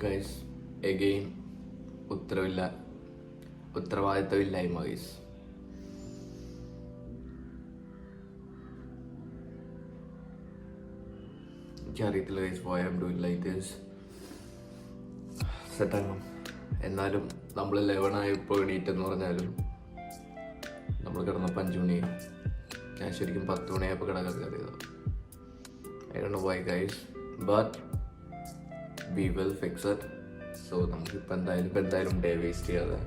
Guys again ഉത്തരവാദിത്തമില്ലായ്മ guys. എനിക്കറിയത്തില്ല guys why I'm doing like this. സെറ്റാകണം. എന്നാലും നമ്മൾ 11 ആയപ്പോൾ എണീറ്റെന്ന് പറഞ്ഞാലും നമ്മൾ കിടന്നപ്പോൾ 5 മണിയായി. ഞാൻ ശരിക്കും 10 മണിയായപ്പോൾ കിടക്കാൻ കയറിയത്. I don't know why guys, but we will fix it. So നമുക്കിപ്പോൾ എന്തായാലും ഡേ വേസ്റ്റ് ചെയ്യാതെ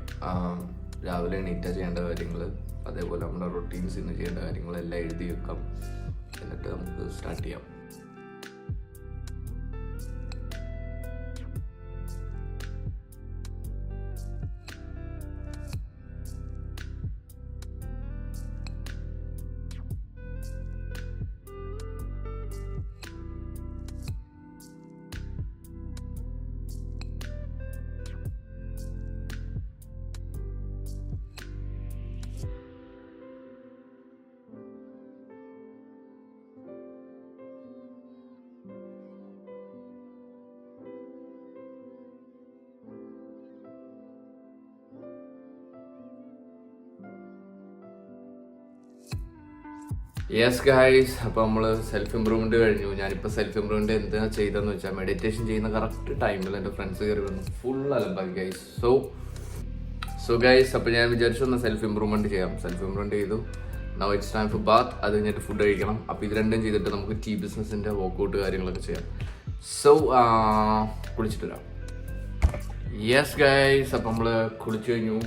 രാവിലെ എണീറ്റാ ചെയ്യേണ്ട കാര്യങ്ങൾ, അതേപോലെ നമ്മുടെ റൊട്ടീൻസ് ഇന്ന് ചെയ്യേണ്ട കാര്യങ്ങളെല്ലാം എഴുതി വെക്കാം. എന്നിട്ട് നമുക്ക് സ്റ്റാർട്ട് ചെയ്യാം. യെസ് ഗൈസ്, അപ്പോൾ നമ്മൾ സെൽഫ് ഇമ്പ്രൂവ്മെൻറ്റ് കഴിഞ്ഞു. ഞാനിപ്പോൾ സെൽഫ് ഇമ്പ്രൂവ്മെൻറ്റ് എന്താ ചെയ്തതെന്ന് വെച്ചാൽ മെഡിറ്റേഷൻ ചെയ്യുന്ന കറക്റ്റ് ടൈമിൽ എൻ്റെ ഫ്രണ്ട്സ് കയറി വന്നു ഫുൾ അലമ്പാക്കി ഗൈസ്. സോ ഗൈസ്, അപ്പോൾ ഞാൻ വിചാരിച്ചു ഒന്ന് സെൽഫ് ഇമ്പ്രൂവ്മെൻറ്റ് ചെയ്യാം. സെൽഫ് ഇമ്പ്രൂവ്മെൻറ്റ് ചെയ്തു. Now it's time for bath. അത് കഴിഞ്ഞിട്ട് ഫുഡ് കഴിക്കണം. അപ്പോൾ ഇത് രണ്ടും ചെയ്തിട്ട് നമുക്ക് ടീ ബിസിനസ്സിൻ്റെ വർക്കൗട്ട് കാര്യങ്ങളൊക്കെ ചെയ്യാം. സോ കുളിച്ചിട്ട് വരാം. യെസ് ഗൈസ്, അപ്പോൾ നമ്മൾ കുളിച്ചു കഴിഞ്ഞു.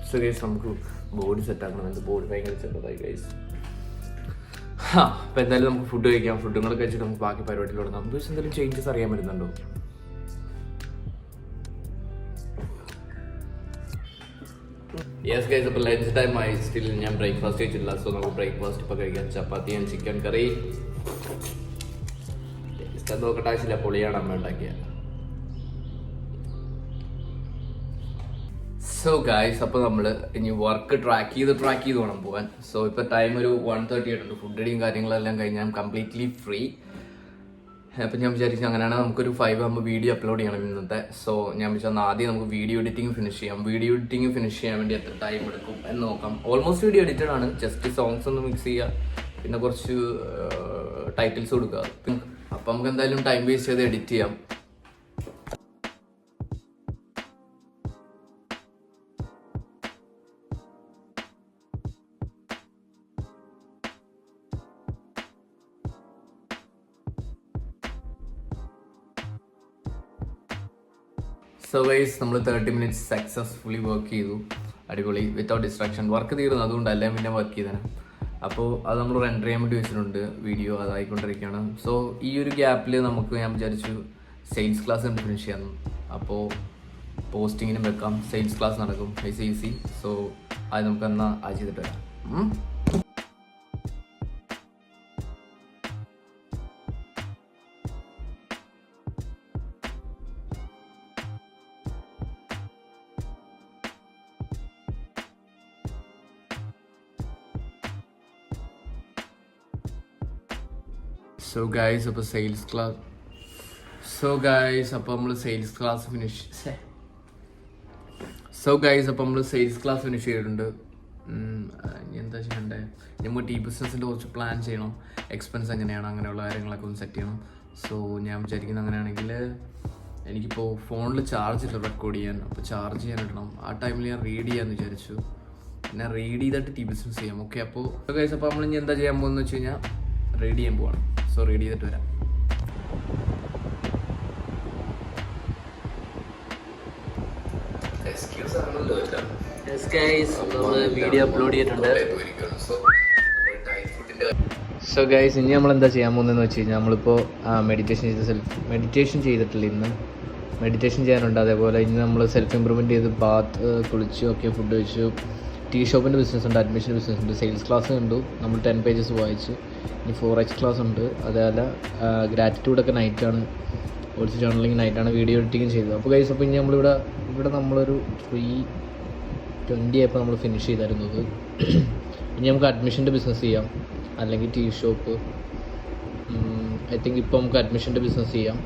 സോ ഗൈസ്, നമുക്ക് ബോഡി സെറ്റ് ആക്കണം. എൻ്റെ ബോഡി ഭയങ്കര ചെറുതായി ഗൈസ്. അപ്പോൾ എന്തായാലും നമുക്ക് ഫുഡ് കഴിക്കാം. ഫുഡുകളൊക്കെ കഴിച്ചിട്ട് നമുക്ക് ബാക്കി പരിപാടിയിലൂടെ നമുക്ക് എന്തെങ്കിലും ചേഞ്ചസ് അറിയാൻ പറ്റുന്നുണ്ടോ? യെസ് ഗൈസ്, അപ്പോൾ ലഞ്ച് ടൈം ആയി. സ്റ്റിൽ ഞാൻ ബ്രേക്ക്ഫാസ്റ്റ് കഴിച്ചിട്ടില്ല. സോ നമുക്ക് ബ്രേക്ക്ഫാസ്റ്റ് ഇപ്പോൾ കഴിക്കാം. ചപ്പാത്തി ആൻഡ് ചിക്കൻ കറി. നോക്കട്ടെ, ആവശ്യമില്ല, പൊളിയാണ് അമ്മ ഉണ്ടാക്കിയ. സോ ഗൈസ്, അപ്പോൾ നമ്മൾ ഇനി വർക്ക് ട്രാക്ക് ചെയ്ത് വേണം പോകാൻ. സോ ഇപ്പോൾ ടൈം ഒരു 1:30 ആയിട്ടുണ്ട്. ഫുഡ് അടിയും കാര്യങ്ങളെല്ലാം കഴിഞ്ഞാൽ കംപ്ലീറ്റ്ലി ഫ്രീ. അപ്പം ഞാൻ വിചാരിച്ചു അങ്ങനെയാണ് നമുക്കൊരു 5 ആകുമ്പോൾ വീഡിയോ അപ്ലോഡ് ചെയ്യണം ഇന്നത്തെ. സോ ഞാൻ വിചാരിച്ചാൽ ആദ്യം നമുക്ക് വീഡിയോ എഡിറ്റിംഗ് ഫിനിഷ് ചെയ്യാം. വീഡിയോ എഡിറ്റിംഗ് ഫിനിഷ് ചെയ്യാൻ വേണ്ടി എത്ര ടൈം എടുക്കും എന്ന് നോക്കാം. ഓൾമോസ്റ്റ് വീഡിയോ എഡിറ്റഡ് ആണ്. ജസ്റ്റ് സോങ്സ് ഒന്ന് മിക്സ് ചെയ്യുക, പിന്നെ കുറച്ച് ടൈറ്റിൽസ് കൊടുക്കുക. അപ്പം നമുക്ക് എന്തായാലും ടൈം വേസ്റ്റ് ചെയ്ത് എഡിറ്റ് ചെയ്യാം. സോ ഗൈസ്, നമ്മൾ 30 മിനിറ്റ്സ് സക്സസ്ഫുള്ളി വർക്ക് ചെയ്തു. അടിപൊളി, വിത്തൗട്ട് ഡിസ്ട്രാക്ഷൻ. വർക്ക് തീർന്നു, അതുകൊണ്ടല്ല പിന്നെ വർക്ക് ചെയ്തതാണ്. അപ്പോൾ അത് നമ്മൾ റെൻഡർ ചെയ്യാൻ വേണ്ടി വെച്ചിട്ടുണ്ട്. വീഡിയോ അതായിക്കൊണ്ടിരിക്കുകയാണ്. സോ ഈ ഒരു ഗ്യാപ്പിൽ നമുക്ക് ഞാൻ വിചാരിച്ചു സെയിൽസ് ക്ലാസ് കണ്ട് ഫിനിഷ് ചെയ്യാം. അപ്പോൾ പോസ്റ്റിങ്ങിനും വെക്കാം, സെയിൽസ് ക്ലാസ് നടക്കും, ഈസി. സോ അത് നമുക്ക് എന്നാൽ അത് ചെയ്തിട്ട് വരാം. സോ ഗൈസ്, അപ്പോൾ സെയിൽസ് ക്ലാസ് ഫിനിഷ് ചെയ്തിട്ടുണ്ട്. ഇനി എന്താ ചെയ്യണ്ടേ? നമുക്ക് ടീ ബിസിനസ്സിൻ്റെ കുറച്ച് പ്ലാൻ ചെയ്യണം. എക്സ്പെൻസ് എങ്ങനെയാണ്, അങ്ങനെയുള്ള കാര്യങ്ങളൊക്കെ ഒന്ന് സെറ്റ് ചെയ്യണം. സോ ഞാൻ വിചാരിക്കുന്നത് അങ്ങനെയാണെങ്കിൽ എനിക്കിപ്പോൾ ഫോണിൽ ചാർജ് ഇല്ല റെക്കോർഡ് ചെയ്യാൻ. അപ്പോൾ ചാർജ് ചെയ്യാൻ ഇടണം. ആ ടൈമിൽ ഞാൻ റീഡ് ചെയ്യാമെന്ന് വിചാരിച്ചു. പിന്നെ റീഡ് ചെയ്തിട്ട് ടീ ബിസിനസ് ചെയ്യാം. ഓക്കെ, അപ്പോൾ ഗൈസ്, അപ്പോൾ നമ്മൾ ഇനി എന്താ ചെയ്യാൻ പോകുന്നത് വെച്ച് കഴിഞ്ഞാൽ റീഡ് ചെയ്യാൻ പോവാണ്. സോ റീഡ് ചെയ്തിട്ട് വരാം. വീഡിയോ അപ്ലോഡ് ചെയ്തിട്ടുണ്ട്. സോ ഗൈസ്, ഇനി നമ്മൾ എന്താ ചെയ്യാൻ പോകുന്നതെന്ന് വെച്ച് കഴിഞ്ഞാൽ നമ്മളിപ്പോൾ മെഡിറ്റേഷൻ ചെയ്തിട്ടില്ല. ഇന്ന് മെഡിറ്റേഷൻ ചെയ്യാനുണ്ട്. അതേപോലെ ഇന്ന് നമ്മൾ സെൽഫ് ഇമ്പ്രൂവ്മെൻറ്റ് ചെയ്ത് ബാത്ത് കുളിച്ചു, ഓക്കെ, ഫുഡ് കഴിച്ചു. ടീ ഷോപ്പിൻ്റെ ബിസിനസ് ഉണ്ട്, അഡ്മിഷൻ ബിസിനസ് ഉണ്ട്, സെയിൽസ് ക്ലാസ് കണ്ടു. നമ്മൾ 10 പേജസ് വായിച്ചു. ഇനി 4H ക്ലാസ് ഉണ്ട്. അതേപോലെ ഗ്രാറ്റിറ്റ്യൂഡൊക്കെ നൈറ്റാണ്. ഓൾസോ ജേർണലിങ് നൈറ്റാണ്. വീഡിയോ എഡിറ്റിംഗ് ചെയ്തത്. അപ്പോൾ ഗൈസ്, അപ്പോൾ ഇനി ഇവിടെ നമ്മളൊരു 3:20 ആയപ്പോൾ നമ്മൾ ഫിനിഷ് ചെയ്തായിരുന്നത്. ഇനി നമുക്ക് അഡ്മിഷൻ്റെ ബിസിനസ് ചെയ്യാം, അല്ലെങ്കിൽ ടീ ഷോപ്പ്. ഐ തിങ്ക് ഇപ്പോൾ നമുക്ക് അഡ്മിഷൻ്റെ ബിസിനസ് ചെയ്യാം.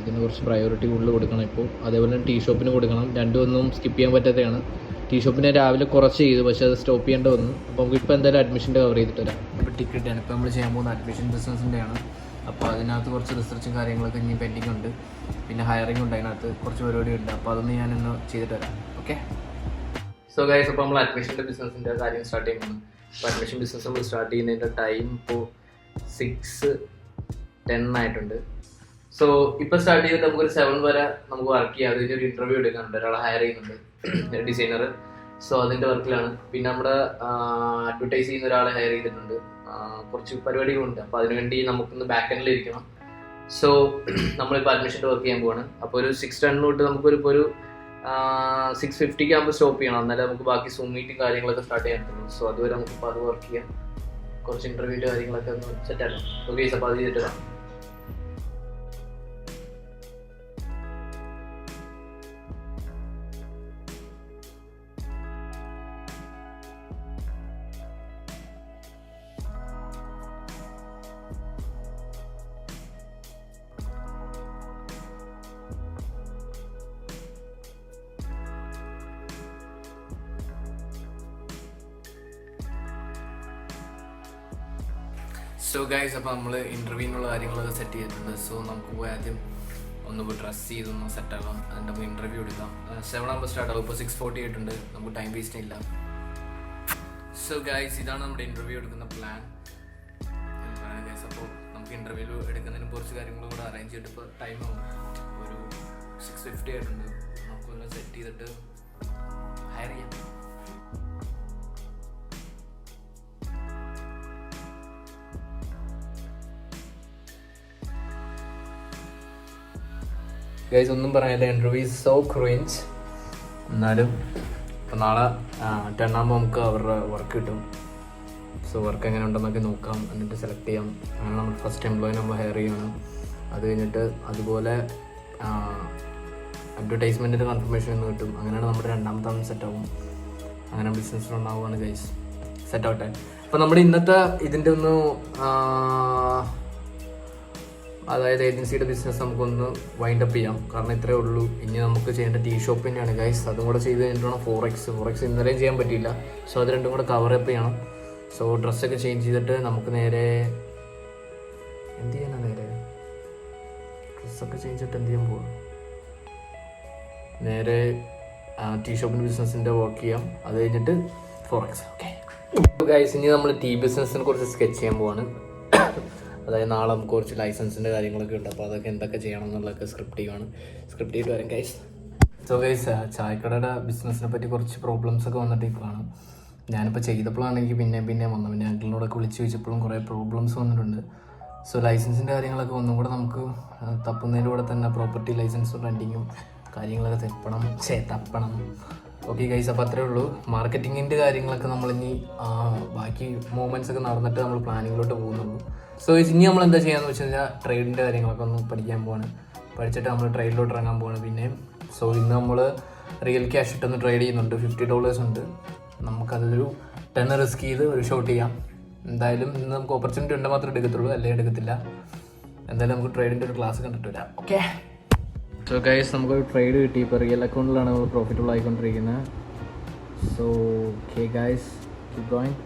അതിന് കുറച്ച് പ്രയോറിറ്റി കൂടുതൽ കൊടുക്കണം ഇപ്പോൾ. അതേപോലെ ടീ ഷോപ്പിന് കൊടുക്കണം. രണ്ടും ഒന്നും സ്കിപ്പ് ചെയ്യാൻ പറ്റാത്തതാണ്. ടീ ഷോപ്പിനെ രാവിലെ കുറച്ച് ചെയ്തു, പക്ഷേ അത് സ്റ്റോപ്പ് ചെയ്യേണ്ടി വന്നു. അപ്പോൾ നമുക്ക് ഇപ്പോൾ എന്തായാലും അഡ്മിഷൻ്റെ കവർ ചെയ്തിട്ട് വരാം. ഇപ്പോൾ ടിക്കറ്റാണ് ഇപ്പോൾ നമ്മൾ ചെയ്യാൻ പോകുന്ന അഡ്മിഷൻ ബിസിനസ്സിൻ്റെയാണ്. അപ്പോൾ അതിനകത്ത് കുറച്ച് റിസർച്ചും കാര്യങ്ങളൊക്കെ ഇനി പെൻഡിങ് ഉണ്ട്. പിന്നെ ഹയറിംഗ് ഉണ്ട്, അതിനകത്ത് കുറച്ച് പരിപാടി ഉണ്ട്. അപ്പോൾ അതൊന്ന് ഞാനിന്ന് ചെയ്തിട്ട് വരാം. ഓക്കെ. സോ ഗൈസ്, അപ്പോൾ നമ്മൾ അഡ്മിഷൻ്റെ ബിസിനസ്സിൻ്റെ കാര്യം സ്റ്റാർട്ട് ചെയ്യുന്നത്. അപ്പോൾ അഡ്മിഷൻ ബിസിനസ് നമ്മൾ സ്റ്റാർട്ട് ചെയ്യുന്നതിൻ്റെ ടൈം ഇപ്പോൾ 6:10 ആയിട്ടുണ്ട്. സോ ഇപ്പോൾ സ്റ്റാർട്ട് ചെയ്തിട്ട് നമുക്കൊരു 7 വരെ നമുക്ക് വർക്ക് ചെയ്യാം. അതിൻ്റെ ഒരു ഇൻ്റർവ്യൂ എടുക്കാനുണ്ട്, ഒരാളെ ഹയർ ചെയ്യുന്നുണ്ട്, ഡിസൈനർ. സോ അതിൻ്റെ വർക്കിലാണ്. പിന്നെ നമ്മുടെ അഡ്വർടൈസ് ചെയ്യുന്ന ഒരാളെ ഹയർ ചെയ്തിട്ടുണ്ട്. കുറച്ച് പരിപാടികളുണ്ട്. അപ്പോൾ അതിനുവേണ്ടി നമുക്കൊന്ന് ബാക്ക് എൻഡിൽ ഇരിക്കണം. സോ നമ്മളിപ്പോൾ അഡ്മിഷൻ്റെ വർക്ക് ചെയ്യാൻ പോവാണ്. അപ്പോൾ ഒരു 6:10 തൊട്ട് നമുക്കൊരു 6:50 ആകുമ്പോൾ സ്റ്റോപ്പ് ചെയ്യണം. എന്നാലും നമുക്ക് ബാക്കി സൂം മീറ്റും കാര്യങ്ങളൊക്കെ സ്റ്റാർട്ട് ചെയ്യാൻ പറ്റുള്ളൂ. സോ അതുവരെ നമുക്കിപ്പോൾ അത് വർക്ക് ചെയ്യാം. കുറച്ച് ഇൻ്റർവ്യൂവിൻ്റെ കാര്യങ്ങളൊക്കെ ഒന്ന് സെറ്റ് ആക്കണം. ഓക്കെ, അപ്പോൾ അത് ചെയ്തിട്ട് വരാം. സോ ഗൈസ്, അപ്പോൾ നമ്മൾ ഇൻ്റർവ്യൂവിനുള്ള കാര്യങ്ങളൊക്കെ സെറ്റ് ചെയ്തിട്ടുണ്ട്. സോ നമുക്ക് പോയി ആദ്യം ഒന്ന് പോയി ഡ്രസ്സ് ചെയ്തൊന്ന് സെറ്റാക്കാം. അതിൻ്റെ നമുക്ക് ഇൻ്റർവ്യൂ എടുക്കാം. 7 ആകുമ്പോൾ സ്റ്റാർട്ട് ആകും. ഇപ്പോൾ 6:40 ആയിട്ടുണ്ട്. നമുക്ക് ടൈം വേസ്റ്റ് ഇല്ല. സോ ഗൈസ്, ഇതാണ് നമ്മുടെ ഇൻ്റർവ്യൂ എടുക്കുന്ന പ്ലാൻ ഗൈസ്. അപ്പോൾ നമുക്ക് ഇൻ്റർവ്യൂ എടുക്കുന്നതിന് കുറച്ച് കാര്യങ്ങളും കൂടെ അറേഞ്ച് ചെയ്തിട്ട് ഇപ്പോൾ ടൈം ആവും. ഒരു 6:50 ആയിട്ടുണ്ട്. നമുക്കൊന്ന് സെറ്റ് ചെയ്തിട്ട് ഹയർ ചെയ്യാം. ഗൈസ്, ഒന്നും പറയാനില്ല. Interview is so cringe. എന്നാലും ഇപ്പോൾ നാളെ 10 ആകുമ്പോൾ നമുക്ക് അവരുടെ വർക്ക് കിട്ടും. സോ വർക്ക് എങ്ങനെ ഉണ്ടെന്നൊക്കെ നോക്കാം, എന്നിട്ട് സെലക്ട് ചെയ്യാം. അങ്ങനെ നമ്മൾ ഫസ്റ്റ് എംപ്ലോയിനെ നമ്മൾ ഹയർ ചെയ്യണം. അത് കഴിഞ്ഞിട്ട് അതുപോലെ അഡ്വർടൈസ്മെൻറ്റിൻ്റെ കൺഫർമേഷൻ എന്ന് കിട്ടും. അങ്ങനെയാണ് നമ്മുടെ രണ്ടാമത്തെ സെറ്റാവും. അങ്ങനെ ബിസിനസ് ഉണ്ടാവുകയാണ് ഗൈസ്. സെറ്റാവട്ടെ. അപ്പോൾ നമ്മുടെ ഇന്നത്തെ ഇതിൻ്റെ ഒന്ന് അതായത് ഏജൻസിയുടെ ബിസിനസ് നമുക്കൊന്ന് വൈൻഡ് അപ്പ് ചെയ്യാം. കാരണം ഇത്രയേ ഉള്ളൂ. ഇനി നമുക്ക് ചെയ്യേണ്ട ടീ ഷോപ്പ് തന്നെയാണ് ഗൈസ്. അതും കൂടെ ചെയ്ത് കഴിഞ്ഞിട്ടാണ് ഫോറക്സ് ഇന്നലെയും ചെയ്യാൻ പറ്റിയില്ല. സോ അത് രണ്ടും കൂടെ കവർ അപ്പ് ചെയ്യണം. സോ ഡ്രസ്സൊക്കെ ചേഞ്ച് ചെയ്തിട്ട് നമുക്ക് നേരെ എന്ത് ചെയ്യാനാണ്, നേരെ ഡ്രസ്സൊക്കെ ചേഞ്ച് ചെയ്തിട്ട് എന്ത് ചെയ്യാൻ പോവാം, നേരെ ടീ ഷോപ്പിൻ്റെ ബിസിനസ്സിൻ്റെ വർക്ക് ചെയ്യാം. അത് കഴിഞ്ഞിട്ട് ഫോറക്സ്. ഓക്കെ ഗൈസ്, ഇനി നമ്മൾ ടീ ബിസിനസ്സിനെ കുറിച്ച് സ്കെച്ച് ചെയ്യാൻ പോവാണ്. അതായത് നാളെ നമുക്ക് കുറച്ച് ലൈസൻസിൻ്റെ കാര്യങ്ങളൊക്കെ ഉണ്ട്. അപ്പോൾ അതൊക്കെ എന്തൊക്കെ ചെയ്യണം എന്നുള്ളതൊക്കെ സ്ക്രിപ്റ്റ് ചെയ്തിട്ട് വരാം ഗൈസ്. സോ ഗൈസ്, ചായക്കടയുടെ ബിസിനസ്സിനെ പറ്റി കുറച്ച് പ്രോബ്ലംസൊക്കെ വന്നിട്ടേക്കാണ്. ഞാനിപ്പോൾ ചെയ്തപ്പോഴാണെങ്കിൽ പിന്നെ വന്നു. പിന്നെ അങ്കിളിനോടൊക്കെ വിളിച്ച് ചോദിച്ചപ്പോഴും കുറേ പ്രോബ്ലംസ് വന്നിട്ടുണ്ട്. സോ ലൈസൻസിൻ്റെ കാര്യങ്ങളൊക്കെ ഒന്നും കൂടെ നമുക്ക് തപ്പുന്നതിലൂടെ തന്നെ പ്രോപ്പർട്ടി ലൈസൻസും റെൻറ്റിങ്ങും കാര്യങ്ങളൊക്കെ തപ്പണം. ഓക്കെ ഗൈസ്, അപ്പോൾ അത്രേ ഉള്ളൂ. മാർക്കറ്റിങ്ങിൻ്റെ കാര്യങ്ങളൊക്കെ നമ്മളിനി ബാക്കി മൂവ്മെൻറ്റ്സ് ഒക്കെ നടന്നിട്ട് നമ്മൾ പ്ലാനിങ്ങിലോട്ട് പോകുന്നുള്ളൂ. സോ ഇനി നമ്മൾ എന്താ ചെയ്യാന്ന് വെച്ച് കഴിഞ്ഞാൽ ട്രേഡിൻ്റെ കാര്യങ്ങളൊക്കെ ഒന്ന് പഠിക്കാൻ പോവാണ്. പഠിച്ചിട്ട് നമ്മൾ ട്രേഡിലോട്ട് ഇറങ്ങാൻ പോവാണ്. പിന്നെ സോ ഇന്ന് നമ്മൾ റിയൽ ക്യാഷ് ഇട്ടൊന്ന് ട്രേഡ് ചെയ്യുന്നുണ്ട്. $50 ഉണ്ട്. നമുക്കതൊരു 10 റിസ്ക് ചെയ്ത് ഒരു ഷോട്ട് ചെയ്യാം. എന്തായാലും ഇന്ന് നമുക്ക് ഓപ്പർച്യൂണിറ്റി ഉണ്ട് മാത്രമേ എടുക്കത്തുള്ളൂ, അല്ലെങ്കിൽ എടുക്കത്തില്ല. എന്തായാലും നമുക്ക് ട്രേഡിൻ്റെ ഒരു ക്ലാസ് കണ്ടിട്ട് വരാം. ഓക്കെ. സോ ഗൈസ്, നമുക്കൊരു ട്രേഡ് കിട്ടി. ഇപ്പോൾ റിയൽ അക്കൗണ്ടിലാണ് നമ്മൾ പ്രോഫിറ്റബിൾ ആയിക്കൊണ്ടിരിക്കുന്നത്. So okay guys, keep going.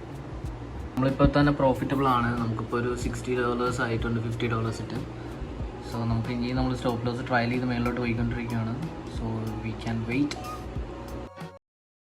നമ്മളിപ്പോൾ തന്നെ പ്രോഫിറ്റബിൾ ആണ്. നമുക്കിപ്പോൾ ഒരു $60 ആയിട്ടുണ്ട്, $50 ഇട്ട്. സോ നമുക്ക് ഇനി നമ്മൾ സ്റ്റോപ്പ് ലോസ് ട്രയൽ ചെയ്ത് മേളിലോട്ട് പോയിക്കൊണ്ടിരിക്കുകയാണ്. So we can wait.